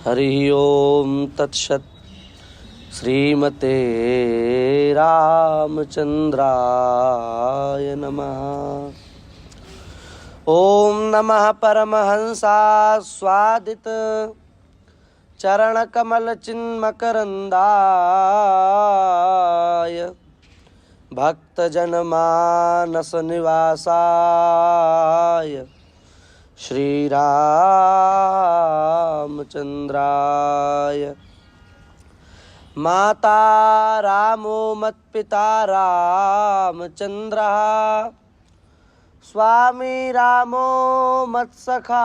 हरि ओम तत्सत्। श्रीमते रामचंद्राय नमः। ओम नमः परमहंसास्वादित चरणकमल चिन्मकरन्दाय भक्तजनमानस निवासाय श्रीरामचंद्राय। माता रामो मत्पिता रामचंद्रः स्वामी रामो मत्सखा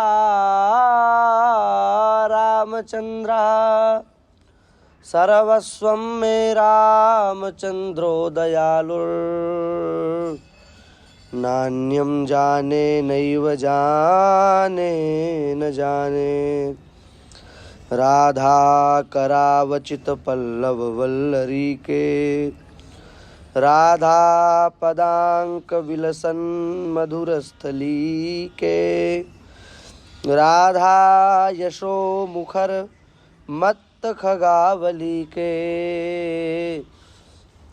रामचंद्रः सर्वस्वं मे रामचंद्रो दयालुर् नान्यं जाने नैव जाने न जाने। राधा करावचित पल्लव वल्लरी के राधा पदांक विलसन मधुरस्थली के राधा यशो मुखर मत्त खगावली के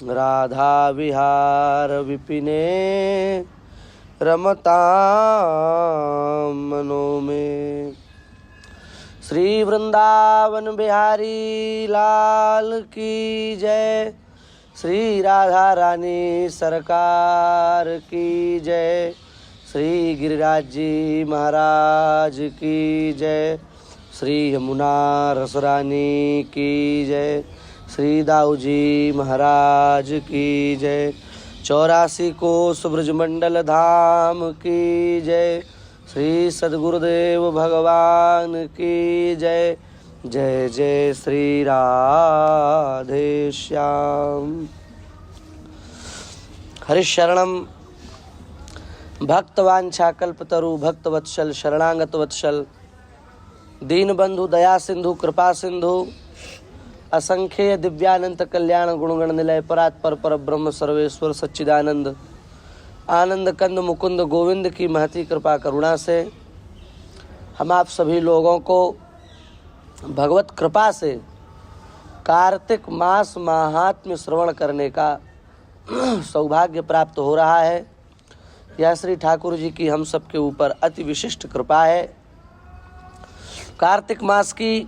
राधा विहार विपिने रमतां मनो में। श्री वृंदावन बिहारी लाल की जय। श्री राधा रानी सरकार की जय। श्री गिरिराज जी महाराज की जय। श्री यमुना रसरानी की जय। श्री दाऊ जी महाराज की जय। 84 कोस ब्रजमंडल धाम की जय। श्री सद्गुरुदेव भगवान की जय। जय जय श्री राधे श्याम। हरिशरणम भक्तवांछाकल्पतरु भक्तवत्सल शरणागत वत्सल दीनबंधु दया सिंधु कृपा सिंधु असंख्य दिव्यानंद कल्याण गुणगण निलय परात्पर पर ब्रह्म सर्वेश्वर सच्चिदानंद आनंद कंद मुकुंद गोविंद की महती कृपा करुणा से हम आप सभी लोगों को भगवत कृपा से कार्तिक मास महात्म्य श्रवण करने का सौभाग्य प्राप्त हो रहा है। यह श्री ठाकुर जी की हम सबके ऊपर अति विशिष्ट कृपा है। कार्तिक मास की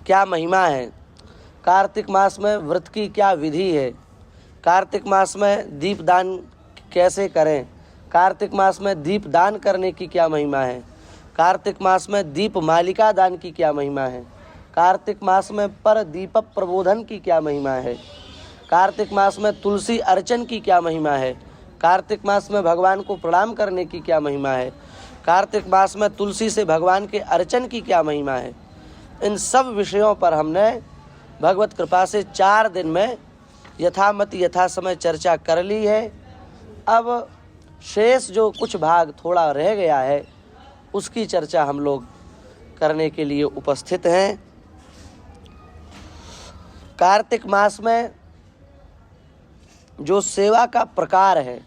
क्या महिमा है, कार्तिक मास में व्रत की क्या विधि है, कार्तिक मास में दीपदान कैसे करें, कार्तिक मास में दीप दान करने की क्या महिमा है, कार्तिक मास में दीप मालिका दान की क्या महिमा है, कार्तिक मास में पर दीप प्रबोधन की क्या महिमा है, कार्तिक मास में तुलसी अर्चन की क्या महिमा है, कार्तिक मास में भगवान को प्रणाम करने की क्या महिमा है, कार्तिक मास में तुलसी से भगवान के अर्चन की क्या महिमा है। इन सब विषयों पर हमने भगवत कृपा से 4 दिन में यथामति यथा समय चर्चा कर ली है। अब शेष जो कुछ भाग थोड़ा रह गया है उसकी चर्चा हम लोग करने के लिए उपस्थित हैं। कार्तिक मास में जो सेवा का प्रकार है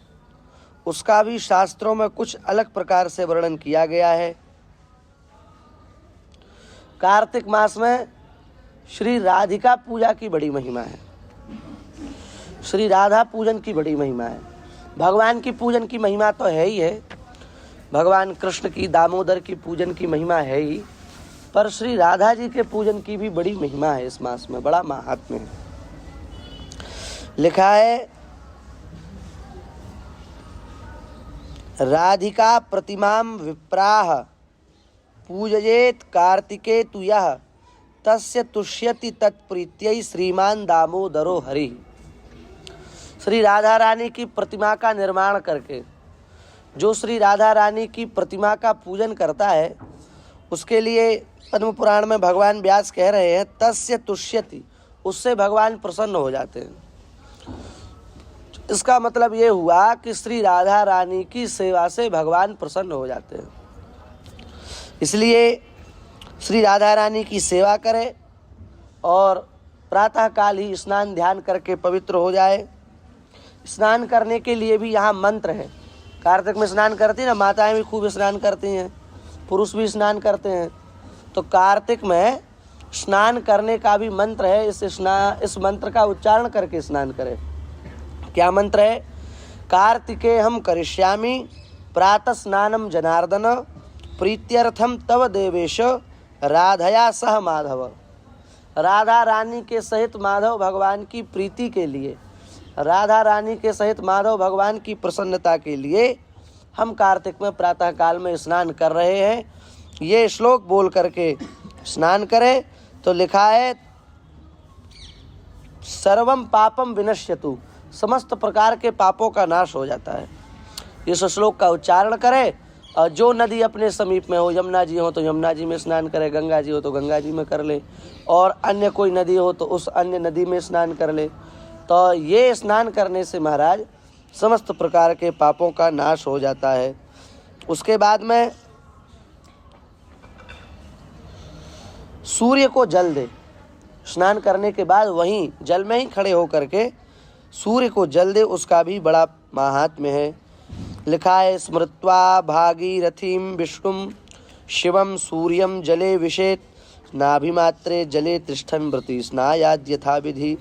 उसका भी शास्त्रों में कुछ अलग प्रकार से वर्णन किया गया है। कार्तिक मास में श्री राधिका पूजा की बड़ी महिमा है, श्री राधा पूजन की बड़ी महिमा है। भगवान की पूजन की महिमा तो है ही है, भगवान कृष्ण की दामोदर की पूजन की महिमा है ही, पर श्री राधा जी के पूजन की भी बड़ी महिमा है। इस मास में बड़ा महात्म्य है। लिखा है राधिका प्रतिमां विप्राह पूजयेत कार्तिके तु यः तस्य तुष्यति तत्प्रीत्यै श्रीमान दामोदरो हरि। श्री राधा रानी की प्रतिमा का निर्माण करके जो श्री राधा रानी की प्रतिमा का पूजन करता है उसके लिए पद्म पुराण में भगवान व्यास कह रहे हैं तस्य तुष्यति, उससे भगवान प्रसन्न हो जाते हैं। इसका मतलब ये हुआ कि श्री राधा रानी की सेवा से भगवान प्रसन्न हो जाते हैं। इसलिए श्री राधा रानी की सेवा करें और प्रातःकाल ही स्नान ध्यान करके पवित्र हो जाए। स्नान करने के लिए भी यहाँ मंत्र है। कार्तिक में स्नान करती हैं ना, माताएं भी खूब स्नान करती हैं, पुरुष भी स्नान करते हैं। तो कार्तिक में स्नान करने का भी मंत्र है। इस मंत्र का उच्चारण करके स्नान करें। क्या मंत्र है? कार्तिकेयं करिष्यामि प्रातः स्नानं जनार्दन प्रीत्यर्थम तव देवेश राधया सह माधव। राधा रानी के सहित माधव भगवान की प्रीति के लिए, राधा रानी के सहित माधव भगवान की प्रसन्नता के लिए हम कार्तिक में प्रातः काल में स्नान कर रहे हैं। ये श्लोक बोल करके स्नान करें तो लिखा है सर्वम पापम विनश्यतु, समस्त प्रकार के पापों का नाश हो जाता है। इस श्लोक का उच्चारण करें और जो नदी अपने समीप में हो, यमुना जी हो तो यमुना जी में स्नान करे, गंगा जी हो तो गंगा जी में कर ले, और अन्य कोई नदी हो तो उस अन्य नदी में स्नान कर ले। तो ये स्नान करने से महाराज समस्त प्रकार के पापों का नाश हो जाता है। उसके बाद में सूर्य को जल दे। स्नान करने के बाद वहीं जल में ही खड़े होकर के सूर्य को जल दे, उसका भी बड़ा महात्म्य है। लिखा है स्मृत्वा भागीरथीं विष्णुं शिवं सूर्यं जले विशेत नाभिमात्रे जले तिष्ठन् व्रती स्नायाद यथा विधि।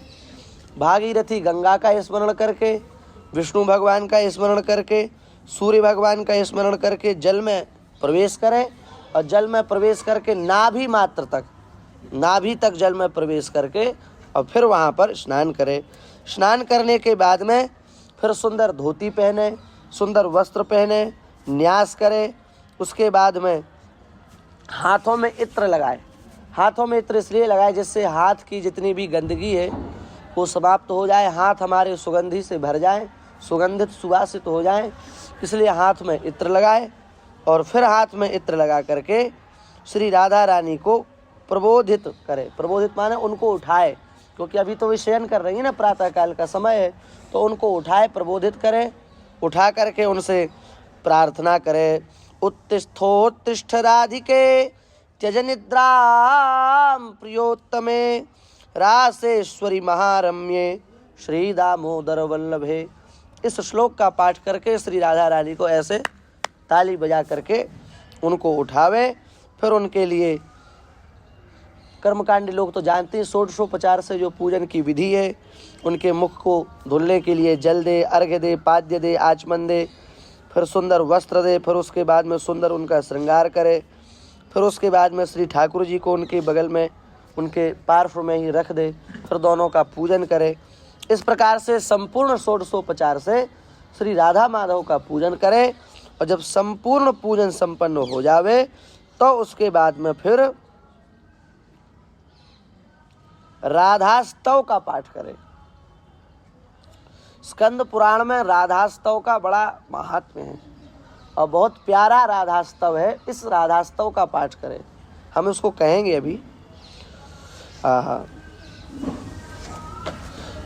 भागीरथी गंगा का स्मरण करके, विष्णु भगवान का स्मरण करके, सूर्य भगवान का स्मरण करके जल में प्रवेश करें और जल में प्रवेश करके नाभि मात्र तक, नाभि तक जल में प्रवेश करके और फिर वहाँ पर स्नान करें। स्नान करने के बाद में फिर सुंदर धोती पहने, सुंदर वस्त्र पहने, न्यास करें। उसके बाद में हाथों में इत्र लगाए। हाथों में इत्र इसलिए लगाए जिससे हाथ की जितनी भी गंदगी है वो समाप्त हो जाए, हाथ हमारे सुगंधि से भर जाए, सुगंधित सुवासित हो जाए, इसलिए हाथ में इत्र लगाए। और फिर हाथ में इत्र लगा करके श्री राधा रानी को प्रबोधित करे। प्रबोधित माने उनको उठाए, क्योंकि अभी तो वे शयन कर रही है ना, प्रातः काल का समय है, तो उनको उठाए, प्रबोधित करें। उठा करके उनसे प्रार्थना करें, उत्तिष्ठोत्तिष्ठ राधिके त्यज निद्रां प्रियोत्तमे रासेश्वरी महारम्ये श्री दामोदर वल्लभे। इस श्लोक का पाठ करके श्री राधा रानी को ऐसे ताली बजा करके उनको उठावे। फिर उनके लिए कर्मकांडी लोग तो जानते हैं, षोडशोपचार से जो पूजन की विधि है, उनके मुख को धुलने के लिए जल दे, अर्घ्य दे, पाद्य दे, आचमन दे, फिर सुंदर वस्त्र दे, फिर उसके बाद में सुंदर उनका श्रृंगार करे, फिर उसके बाद में श्री ठाकुर जी को उनके बगल में, उनके पार्श्व में ही रख दे, फिर दोनों का पूजन करे। इस प्रकार से संपूर्ण षोडशोपचार से श्री राधा माधव का पूजन करे। और जब संपूर्ण पूजन संपन्न हो जावे तो उसके बाद में फिर राधास्तव का पाठ करें। स्कंद पुराण में राधास्तव का बड़ा महात्म्य है और बहुत प्यारा राधास्तव है। इस राधास्तव का पाठ करें, हम उसको कहेंगे अभी।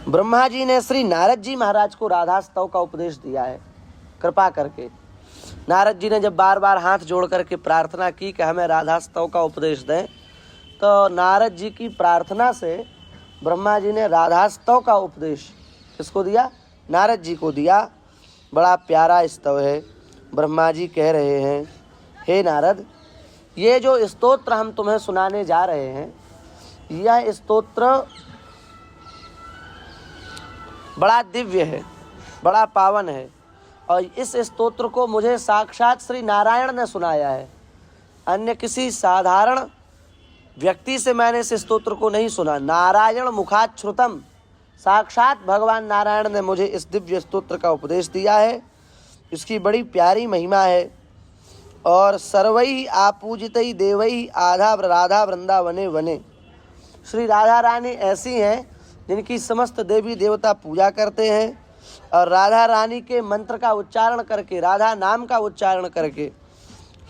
ब्रह्मा जी ने श्री नारद जी महाराज को राधास्तव का उपदेश दिया है। कृपा करके नारद जी ने जब बार बार हाथ जोड़ करके प्रार्थना की कि हमें राधास्तव का उपदेश दें, तो नारद जी की प्रार्थना से ब्रह्मा जी ने राधास्तव का उपदेश किसको दिया? नारद जी को दिया। बड़ा प्यारा स्तव है। ब्रह्मा जी कह रहे हैं, हे नारद, ये जो स्तोत्र हम तुम्हें सुनाने जा रहे हैं, यह स्तोत्र बड़ा दिव्य है, बड़ा पावन है, और इस स्तोत्र को मुझे साक्षात श्री नारायण ने सुनाया है। अन्य किसी साधारण व्यक्ति से मैंने इस स्तोत्र को नहीं सुना। नारायण मुखात् श्रुतम, साक्षात भगवान नारायण ने मुझे इस दिव्य स्तोत्र का उपदेश दिया है। इसकी बड़ी प्यारी महिमा है। और सर्वैः आपूजितैः देवैः आधा राधा वृंदावने वने। श्री राधा रानी ऐसी हैं जिनकी समस्त देवी देवता पूजा करते हैं, और राधा रानी के मंत्र का उच्चारण करके, राधा नाम का उच्चारण करके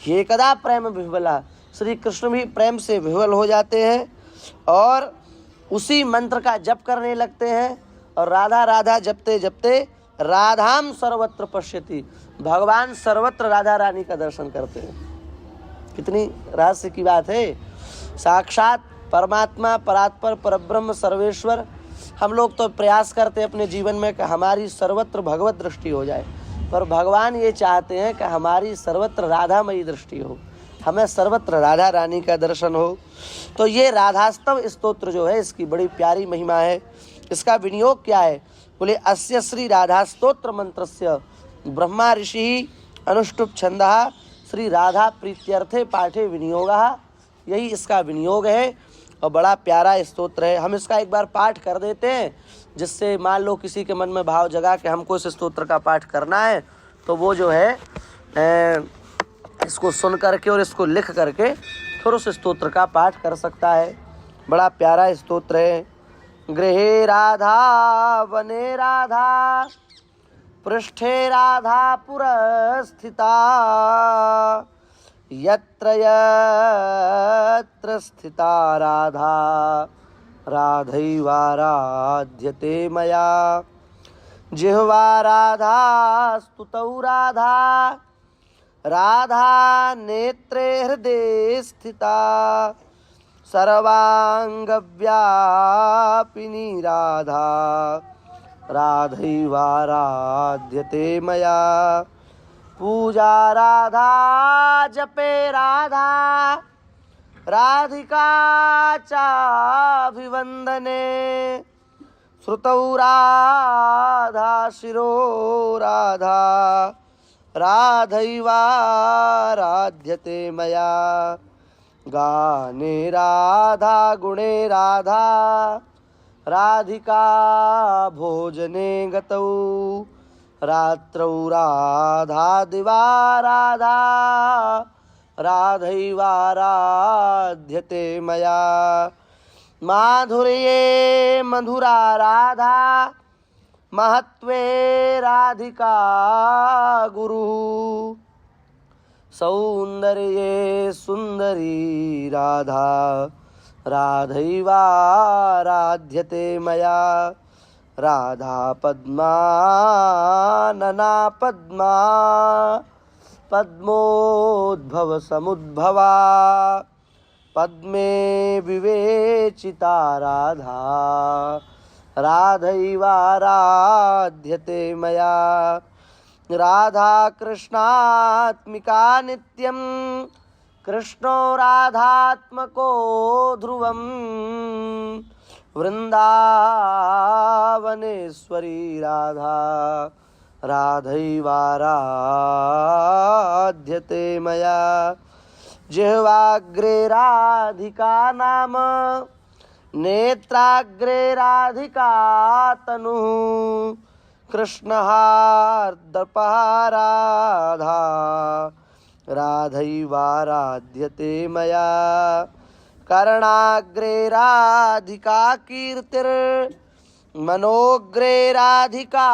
हे कदा प्रेम विह्वला, श्री कृष्ण भी प्रेम से विह्वल हो जाते हैं और उसी मंत्र का जप करने लगते हैं। और राधा राधा जपते जपते राधाम सर्वत्र पश्यति, भगवान सर्वत्र राधा रानी का दर्शन करते हैं। कितनी रहस्य की बात है। साक्षात परमात्मा, परात्पर, परब्रह्म, सर्वेश्वर। हम लोग तो प्रयास करते हैं अपने जीवन में कि हमारी सर्वत्र भगवत दृष्टि हो जाए, पर भगवान ये चाहते हैं कि हमारी सर्वत्र राधामयी दृष्टि हो। हमें सर्वत्र राधा रानी का दर्शन हो। तो ये राधास्तव स्तोत्र जो है इसकी बड़ी प्यारी महिमा है। इसका विनियोग क्या है? बोले अस्य श्री राधा स्तोत्र मंत्रस्य ब्रह्मा ऋषि अनुष्टुप छंदः श्री राधा प्रीत्यर्थे पाठे विनियोगः। यही इसका विनियोग है और बड़ा प्यारा स्तोत्र है। हम इसका एक बार पाठ कर देते हैं, जिससे मान लो किसी के मन में भाव जगा कि हमको इस स्तोत्र का पाठ करना है, तो वो जो है इसको सुन करके और इसको लिख करके फिर उस स्तोत्र का पाठ कर सकता है। बड़ा प्यारा स्तोत्र है। गृहे राधा वने राधा पृष्ठे राधा पुरस्थिता यत्र यत्र स्थिता राधा राधैवाराध्यते मया। जिह्वा राधा स्तुतौ राधा राधा नेत्रे हृदये स्थिता सर्वांगव्यापिनी राधा राधैवाराध्यते मया। पूजा राधा जपे राधा राधिका चाभिवंदने श्रुतौ राधा शिरो राधा राधैवाराध्यते मया। गाने राधा गुणे राधा राधिका भोजने गतौ रात्रौ राधा दिवा राधा राधैवाराध्यते मया। माधुर्ये मधुरा राधा महत्वे राधिका गुरु सौंदर्ये सुंदरी राधा राधैवाराध्यते मया। राधा पद्मा नना पद्मा पद्मोद्भव समुद्भवा पद्मे विवेचिता राधा राधैवाराध्यते मया। राधा कृष्णात्मिका नित्यं कृष्णो राधात्मको ध्रुवं वृंदावनेश्वरी राधा राधैवाराध्यते मया। जिह्वाग्रे राधिका नाम नेत्राग्रे राधिका तनुः कृष्णहार्दपः राधा राधैवाराध्यते मया। कर्णाग्रे राधिका कीर्तिर मनोग्रे राधिका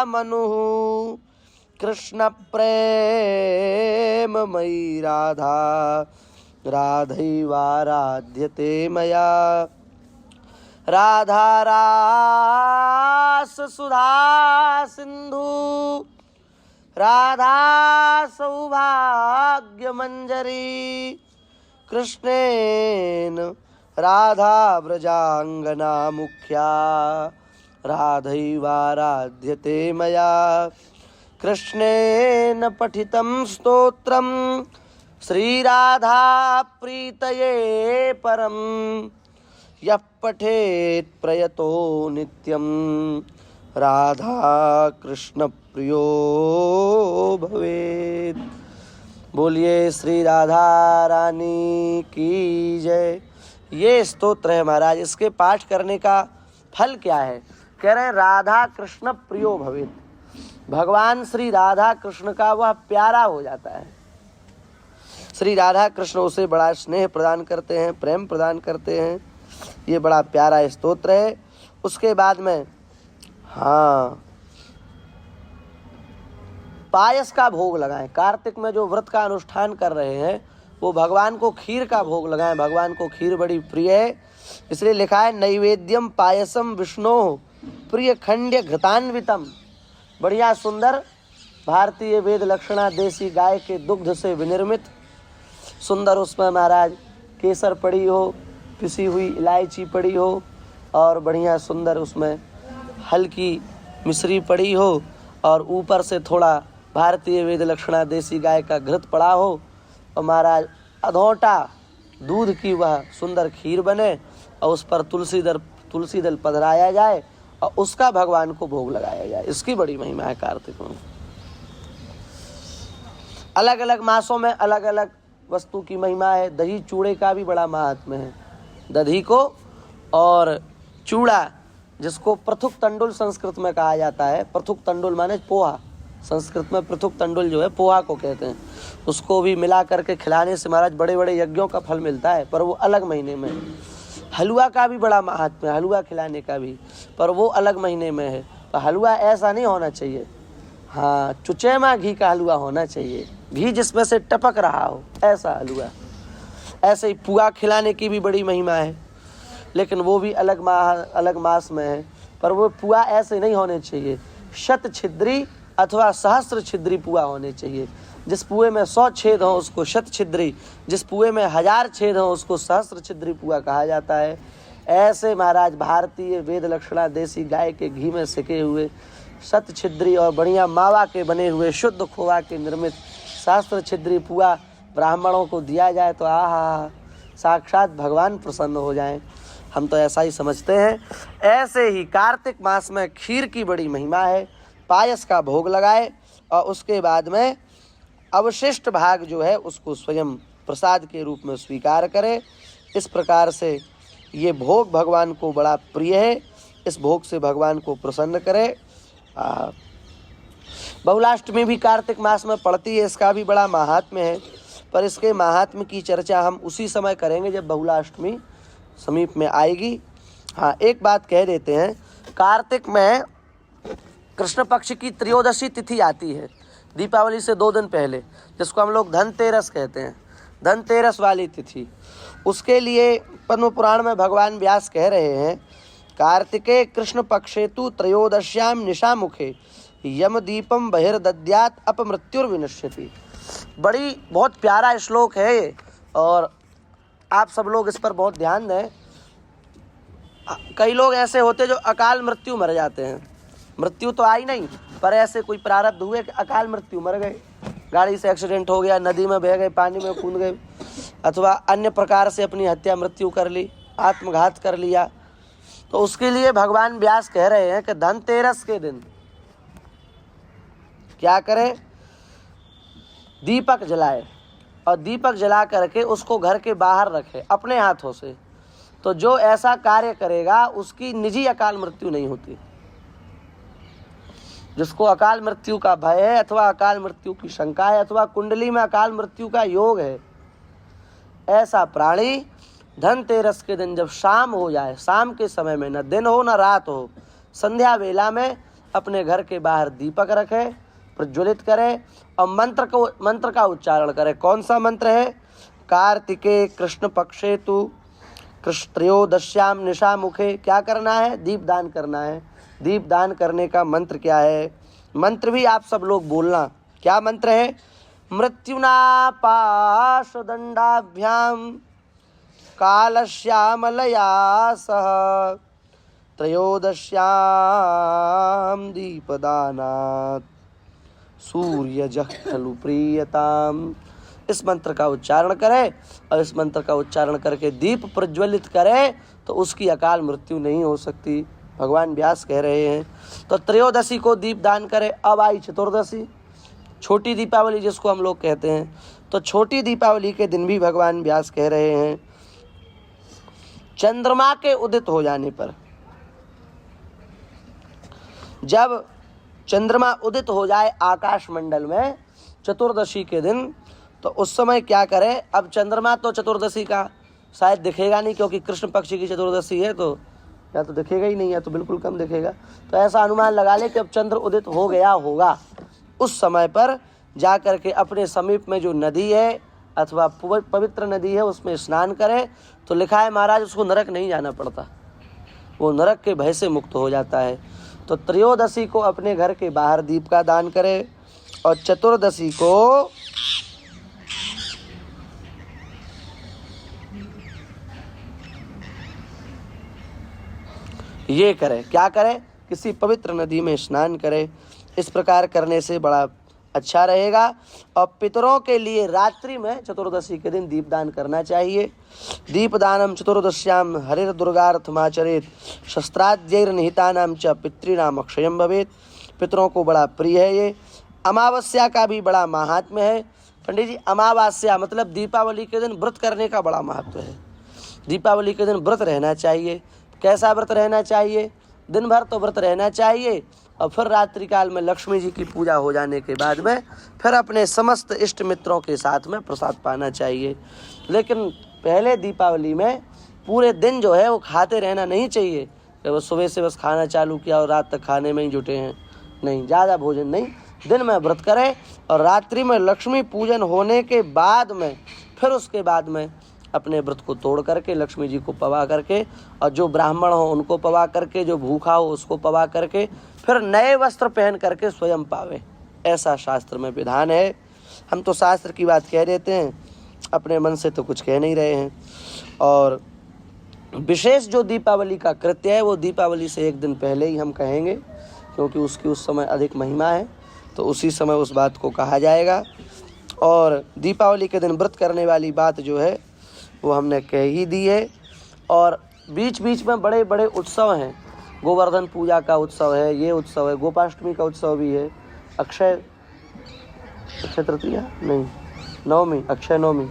मनुः कृष्ण प्रेममयी राधा राधैवाराध्यते मया। राधा रास सुधा सिंधु राधा सौभाग्य मंजरी कृष्णेन राधा व्रजांगना मुख्या राधैवाराध्यते मया। कृष्णेन पठितं स्तोत्रं श्रीराधा प्रीतये परं यः पठेत् प्रयतो नित्यं राधा कृष्ण प्रियो भवेत्। बोलिए श्री राधा रानी की जय। ये स्तोत्र है महाराज। इसके पाठ करने का फल क्या है? कह रहे हैं राधा कृष्ण प्रियो भवेत्। भगवान श्री राधा कृष्ण का वह प्यारा हो जाता है। श्री राधा कृष्ण उसे बड़ा स्नेह प्रदान करते हैं, प्रेम प्रदान करते हैं। ये बड़ा प्यारा स्तोत्र है। उसके बाद में पायस का भोग लगाएं। कार्तिक में जो व्रत का अनुष्ठान कर रहे हैं वो भगवान को खीर का भोग लगाएं। भगवान को खीर बड़ी प्रिय है, इसलिए लिखा है नैवेद्यम पायसम विष्णु प्रिय खंड्य घृतान्वितम। बढ़िया सुंदर भारतीय वेद लक्षणा देसी गाय के दुग्ध से विनिर्मित सुंदर, उसमें महाराज केसर पड़ी हो, पिसी हुई इलायची पड़ी हो और बढ़िया सुंदर उसमें हल्की मिश्री पड़ी हो और ऊपर से थोड़ा भारतीय वेद लक्षणा देसी गाय का घृत पड़ा हो और महाराज अधोटा दूध की वह सुंदर खीर बने और उस पर तुलसी दल पधराया जाए और उसका भगवान को भोग लगाया जाए। इसकी बड़ी महिमा है कार्तिक में। अलग अलग मासों में अलग अलग वस्तु की महिमा है। दही चूड़े का भी बड़ा महात्म्य है। दही को और चूड़ा, जिसको पृथुक तंडुल संस्कृत में कहा जाता है, पृथुक तंडुल माने पोहा, संस्कृत में पृथुक तंडुल जो है पोहा को कहते हैं, उसको भी मिला करके खिलाने से महाराज बड़े बड़े यज्ञों का फल मिलता है, पर वो अलग महीने में। हलवा का भी बड़ा महात्म्य है, हलवा खिलाने का भी, पर वो अलग महीने में है। पर हलवा ऐसा नहीं होना चाहिए, हाँ चुचैमा घी का हलवा होना चाहिए, घी जिसमें से टपक रहा हो, ऐसा हलवा। ऐसे ही पुआ खिलाने की भी बड़ी महिमा है, लेकिन वो भी अलग मास में है। पर वो पुआ ऐसे नहीं होने चाहिए, शत छिद्री अथवा सहस्त्र छिद्री पुआ होने चाहिए। जिस पुए में 100 छेद हो उसको शत छिद्री, जिस पुए में 1000 छेद हो उसको सहस्त्र छिद्री पुआ कहा जाता है। ऐसे महाराज भारतीय वेद लक्षणा देसी गाय के घी में सिके हुए शत छिद्री और बढ़िया मावा के बने हुए शुद्ध खोआ के निर्मित सहस्त्र छिद्री पुआ ब्राह्मणों को दिया जाए तो आहा, साक्षात भगवान प्रसन्न हो जाएं। हम तो ऐसा ही समझते हैं। ऐसे ही कार्तिक मास में खीर की बड़ी महिमा है। पायस का भोग लगाए और उसके बाद में अवशिष्ट भाग जो है उसको स्वयं प्रसाद के रूप में स्वीकार करे। इस प्रकार से ये भोग भगवान को बड़ा प्रिय है। इस भोग से भगवान को प्रसन्न करे। बहुलाष्टमी भी कार्तिक मास में पड़ती है, इसका भी बड़ा महात्म्य है, पर इसके महात्म्य की चर्चा हम उसी समय करेंगे जब बहुलाष्टमी समीप में आएगी। हाँ, एक बात कह देते हैं, कार्तिक में कृष्ण पक्ष की त्रयोदशी तिथि आती है, दीपावली से 2 दिन पहले, जिसको हम लोग धनतेरस कहते हैं, धनतेरस वाली तिथि। उसके लिए पद्म पुराण में भगवान व्यास कह रहे हैं, कार्तिके कृष्ण पक्षे तु त्रयोदश्याम निशामुखे यम दीपम बहिर्दद्यात् अपमृत्युर्विनश्यति। बहुत प्यारा श्लोक है ये, और आप सब लोग इस पर बहुत ध्यान दें। कई लोग ऐसे होते जो अकाल मृत्यु मर जाते हैं, मृत्यु तो आई नहीं, पर ऐसे कोई प्रारब्ध हुए कि अकाल मृत्यु मर गए, गाड़ी से एक्सीडेंट हो गया, नदी में बह गए, पानी में कूद गए, अथवा अन्य प्रकार से अपनी हत्या मृत्यु कर ली, आत्मघात कर लिया। तो उसके लिए भगवान व्यास कह रहे हैं कि धनतेरस के दिन क्या करे, दीपक जलाए, और दीपक जला करके उसको घर के बाहर रखे अपने हाथों से। तो जो ऐसा कार्य करेगा उसकी निजी अकाल मृत्यु नहीं होती। जिसको अकाल मृत्यु का भय है, अथवा अकाल मृत्यु की शंका है, अथवा कुंडली में अकाल मृत्यु का योग है, ऐसा प्राणी धनतेरस के दिन जब शाम हो जाए, शाम के समय में, न दिन हो न रात हो, संध्या वेला में अपने घर के बाहर दीपक रखे, प्रज्वलित करे और मंत्र का उच्चारण करे। कौन सा मंत्र है? कार्तिके कृष्ण पक्षे तु त्रयोदश्याम निशा मुखे। क्या करना है? दीपदान करना है। दीपदान करने का मंत्र क्या है? मंत्र भी आप सब लोग बोलना। क्या मंत्र है? मृत्युना पाशदंडाभ्याम कालश्यामलया सह त्रयोदश्याम दीपदानात् सूर्यजः खलु प्रीयताम। इस मंत्र का उच्चारण करे, और इस मंत्र का उच्चारण करके दीप प्रज्वलित करे तो उसकी अकाल मृत्यु नहीं हो सकती, भगवान व्यास कह रहे हैं। तो त्रयोदशी को दीप दान करे। अब आई चतुर्दशी, छोटी दीपावली जिसको हम लोग कहते हैं। तो छोटी दीपावली के दिन भी भगवान व्यास कह रहे हैं, चंद्रमा के उदित हो जाने पर, जब चंद्रमा उदित हो जाए आकाश मंडल में चतुर्दशी के दिन, तो उस समय क्या करें? अब चंद्रमा तो चतुर्दशी का शायद दिखेगा नहीं, क्योंकि कृष्ण पक्ष की चतुर्दशी है, तो या तो दिखेगा ही नहीं या तो बिल्कुल कम दिखेगा। तो ऐसा अनुमान लगा ले कि अब चंद्र उदित हो गया होगा। उस समय पर जा कर के अपने समीप में जो नदी है अथवा पवित्र नदी है उसमें स्नान करे, तो लिखा है महाराज उसको नरक नहीं जाना पड़ता, वो नरक के भय से मुक्त हो जाता है। तो त्रयोदशी को अपने घर के बाहर दीप का दान करे, और चतुर्दशी को ये करे, क्या करे? किसी पवित्र नदी में स्नान करे। इस प्रकार करने से बड़ा अच्छा रहेगा। और पितरों के लिए रात्रि में चतुर्दशी के दिन दीपदान करना चाहिए। दीपदानम चतुर्दश्याम हरिर्दुर्गार्थमाचरेत शस्त्राद्यैर्निहितानां च पितॄणाम अक्षयम भवेत। पितरों को बड़ा प्रिय है ये। अमावस्या का भी बड़ा महात्म्य है। पंडित जी, अमावस्या मतलब दीपावली के दिन व्रत करने का बड़ा महत्व है। दीपावली के दिन व्रत रहना चाहिए। कैसा व्रत रहना चाहिए? दिन भर तो व्रत रहना चाहिए और फिर रात्रि काल में लक्ष्मी जी की पूजा हो जाने के बाद में फिर अपने समस्त इष्ट मित्रों के साथ में प्रसाद पाना चाहिए। लेकिन पहले दीपावली में पूरे दिन जो है वो खाते रहना नहीं चाहिए कि वो सुबह से बस खाना चालू किया और रात तक खाने में ही जुटे हैं। नहीं, ज़्यादा भोजन नहीं, दिन में व्रत करें और रात्रि में लक्ष्मी पूजन होने के बाद में फिर उसके बाद में अपने व्रत को तोड़ करके लक्ष्मी जी को पवा करके और जो ब्राह्मण हो उनको पवा करके, जो भूखा हो उसको पवा करके फिर नए वस्त्र पहन करके स्वयं पावे। ऐसा शास्त्र में विधान है। हम तो शास्त्र की बात कह देते हैं, अपने मन से तो कुछ कह नहीं रहे हैं। और विशेष जो दीपावली का कृत्य है वो दीपावली से एक दिन पहले ही हम कहेंगे, क्योंकि उसकी उस समय अधिक महिमा है, तो उसी समय उस बात को कहा जाएगा। और दीपावली के दिन व्रत करने वाली बात जो है वो हमने कह ही दी है। और बीच बीच में बड़े बड़े उत्सव हैं। गोवर्धन पूजा का उत्सव है, ये उत्सव है, गोपाष्टमी का उत्सव भी है, अक्षय तृतीया नहीं, नवमी, अक्षय नवमी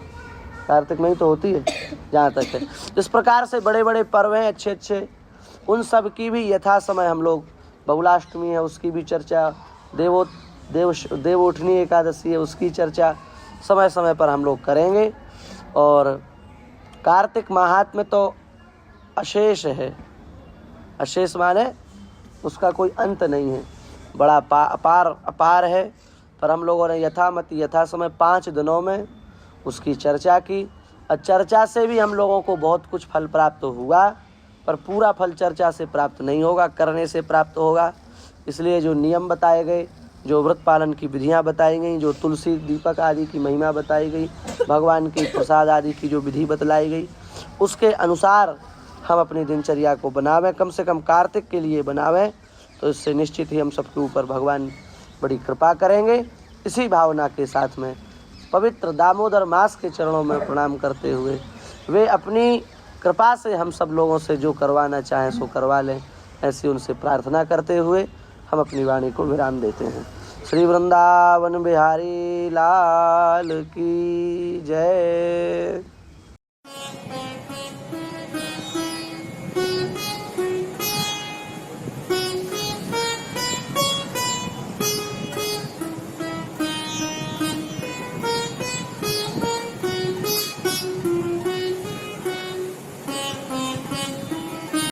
कार्तिक में ही तो होती है जहाँ तक है। इस प्रकार से बड़े बड़े पर्व हैं अच्छे अच्छे, उन सब की भी यथा समय हम लोग, बहुलाष्टमी है उसकी भी चर्चा, देवोठनी एकादशी है उसकी चर्चा समय समय पर हम लोग करेंगे। और कार्तिक महात्म्य तो अशेष है। अशेष माने उसका कोई अंत नहीं है, बड़ा अपार है। पर हम लोगों ने यथा समय 5 दिनों में उसकी चर्चा की। और चर्चा से भी हम लोगों को बहुत कुछ फल प्राप्त हुआ, पर पूरा फल चर्चा से प्राप्त नहीं होगा, करने से प्राप्त होगा। इसलिए जो नियम बताए गए, जो व्रत पालन की विधियाँ बताई गई, जो तुलसी दीपक आदि की महिमा बताई गई, भगवान की प्रसाद आदि की जो विधि बतलाई गई, उसके अनुसार हम अपनी दिनचर्या को बनावें, कम से कम कार्तिक के लिए बनावें, तो इससे निश्चित ही हम सबके ऊपर भगवान बड़ी कृपा करेंगे। इसी भावना के साथ में पवित्र दामोदर मास के चरणों में प्रणाम करते हुए वे अपनी कृपा से हम सब लोगों से जो करवाना चाहें सो करवा लें, ऐसी उनसे प्रार्थना करते हुए हम अपनी वाणी को विराम देते हैं। श्री वृंदावन बिहारी लाल की जय।